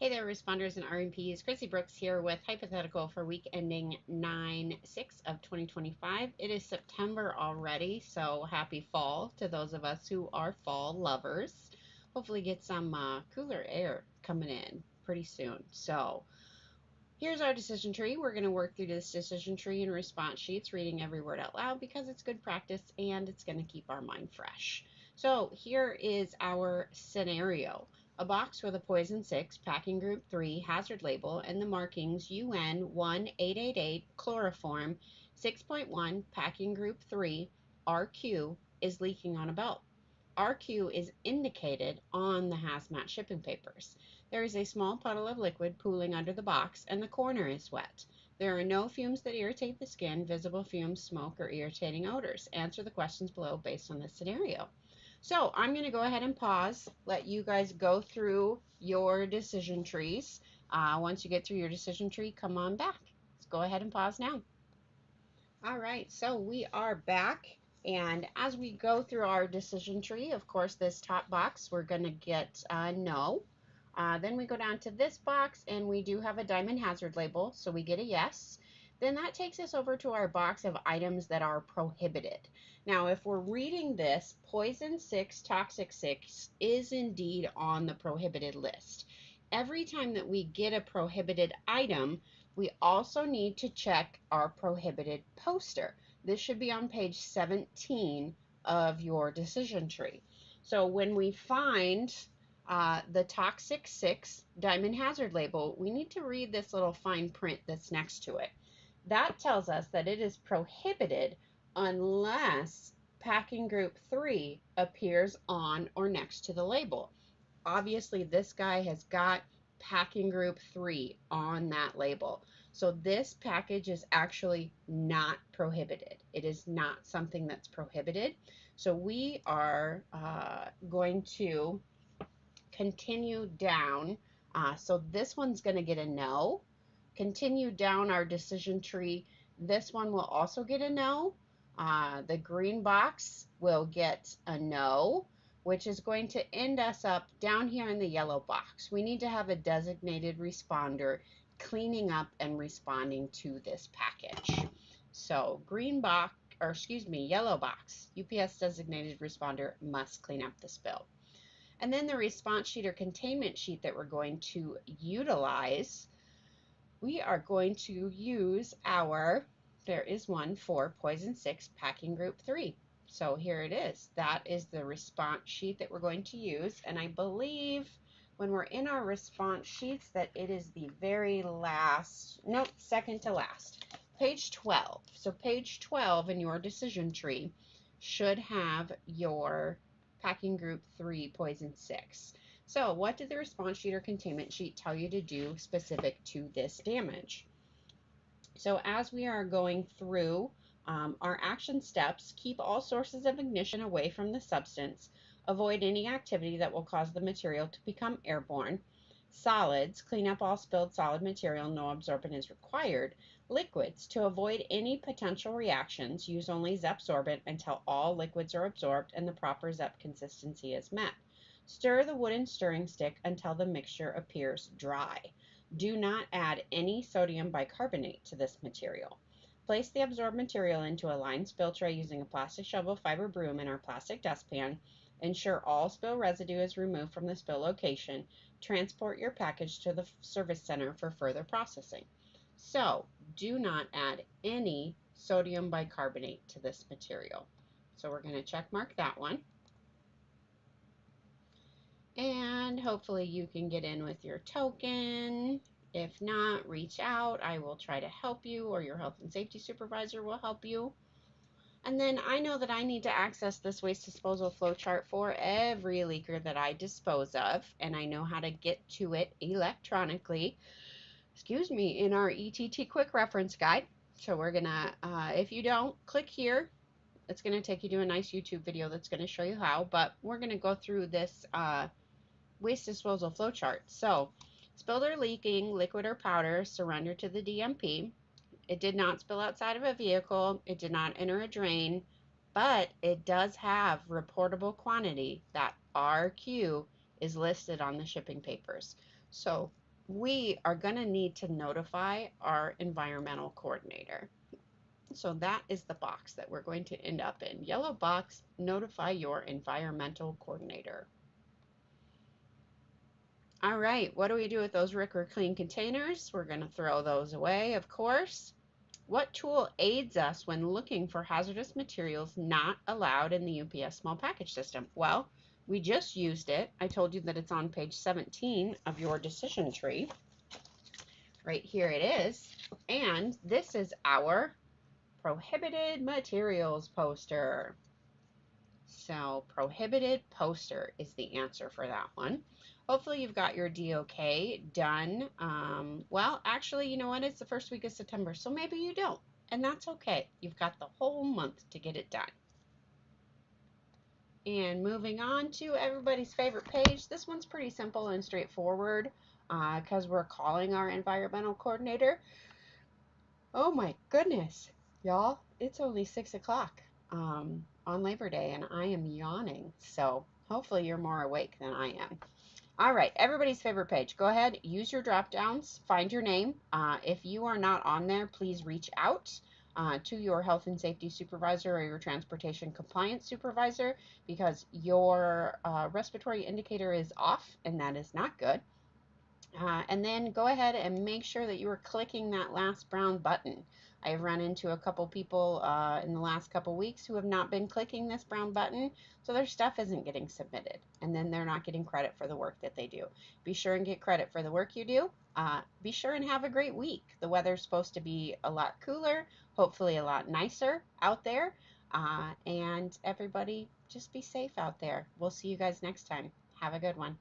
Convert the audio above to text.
Hey there, responders and RMPs. Chrissy Brooks here with hypothetical for week ending 9/6 of 2025. It is September already, so happy fall to those of us who are fall lovers. Hopefully get some cooler air coming in pretty soon. So here's our decision tree. We're going to work through this decision tree and response sheets, reading every word out loud because it's good practice and it's going to keep our mind fresh. So here is our scenario. A box with a poison 6, packing group 3, hazard label, and the markings UN 1888, chloroform, 6.1, packing group 3, RQ, is leaking on a belt. RQ is indicated on the hazmat shipping papers. There is a small puddle of liquid pooling under the box, and the corner is wet. There are no fumes that irritate the skin, visible fumes, smoke, or irritating odors. Answer the questions below based on this scenario. So I'm going to go ahead and pause, let you guys go through your decision trees. Once you get through your decision tree, come on back. Let's go ahead and pause now. All right, so we are back. And as we go through our decision tree, of course, this top box, we're going to get no. Then we go down to this box, and we do have a diamond hazard label, so we get a yes. Then that takes us over to our box of items that are prohibited. Now, if we're reading this, poison 6, toxic 6 is indeed on the prohibited list. Every time that we get a prohibited item, we also need to check our prohibited poster. This should be on page 17 of your decision tree. So when we find the toxic 6 diamond hazard label, we need to read this little fine print that's next to it. That tells us that it is prohibited unless packing group 3 appears on or next to the label. Obviously, this guy has got packing group 3 on that label. So this package is actually not prohibited. It is not something that's prohibited. So we are going to continue down. So this one's going to get a no. Continue down our decision tree. This one will also get a no. The green box will get a no, which is going to end us up down here in the yellow box. We need to have a designated responder cleaning up and responding to this package. So green box, or excuse me, yellow box, UPS designated responder must clean up the spill. And then the response sheet or containment sheet that we're going to utilize, we are going to use our, there is one for poison 6, packing group 3. So here it is. That is the response sheet that we're going to use. And I believe when we're in our response sheets that it is the very last, nope, second to last, page 12. So page 12 in your decision tree should have your packing group 3 poison 6. So what did the response sheet or containment sheet tell you to do specific to this damage? So as we are going through our action steps, keep all sources of ignition away from the substance. Avoid any activity that will cause the material to become airborne. Solids, clean up all spilled solid material, no absorbent is required. Liquids, to avoid any potential reactions, use only Zepsorbent until all liquids are absorbed and the proper Zep consistency is met. Stir the wooden stirring stick until the mixture appears dry. Do not add any sodium bicarbonate to this material. Place the absorbed material into a lined spill tray using a plastic shovel fiber broom in our plastic dustpan. Ensure all spill residue is removed from the spill location. Transport your package to the service center for further processing. So, do not add any sodium bicarbonate to this material. So we're going to check mark that one. And hopefully you can get in with your token. If not, reach out. I will try to help you, or your health and safety supervisor will help you. And then I know that I need to access this waste disposal flow chart for every leaker that I dispose of, and I know how to get to it electronically, in our ETT quick reference guide. So we're gonna, if you don't, click here. It's gonna take you to a nice YouTube video that's gonna show you how, but we're gonna go through this waste disposal flow chart. So spilled or leaking liquid or powder, surrender to the DMP. It did not spill outside of a vehicle. It did not enter a drain, but it does have reportable quantity. That RQ is listed on the shipping papers. So we are going to need to notify our environmental coordinator. So that is the box that we're going to end up in. Yellow box, notify your environmental coordinator. All right, what do we do with those Ricker Clean containers? We're going to throw those away, of course. What tool aids us when looking for hazardous materials not allowed in the UPS small package system? Well, we just used it. I told you that it's on page 17 of your decision tree. Right here it is. And this is our prohibited materials poster. So prohibited poster is the answer for that one. Hopefully you've got your DOK done. Well, actually, you know what? It's the first week of September, so maybe you don't. And that's okay. You've got the whole month to get it done. And moving on to everybody's favorite page. This one's pretty simple and straightforward because we're calling our environmental coordinator. Oh my goodness, y'all, it's only 6 o'clock on Labor Day and I am yawning. So hopefully you're more awake than I am. All right, everybody's favorite page. Go ahead, use your drop downs, find your name. If you are not on there, please reach out to your health and safety supervisor or your transportation compliance supervisor because your respiratory indicator is off and that is not good. And then go ahead and make sure that you are clicking that last brown button. I've run into a couple people in the last couple weeks who have not been clicking this brown button, so their stuff isn't getting submitted, and then they're not getting credit for the work that they do. Be sure and get credit for the work you do. Be sure and have a great week. The weather's supposed to be a lot cooler, hopefully a lot nicer out there, and everybody just be safe out there. We'll see you guys next time. Have a good one.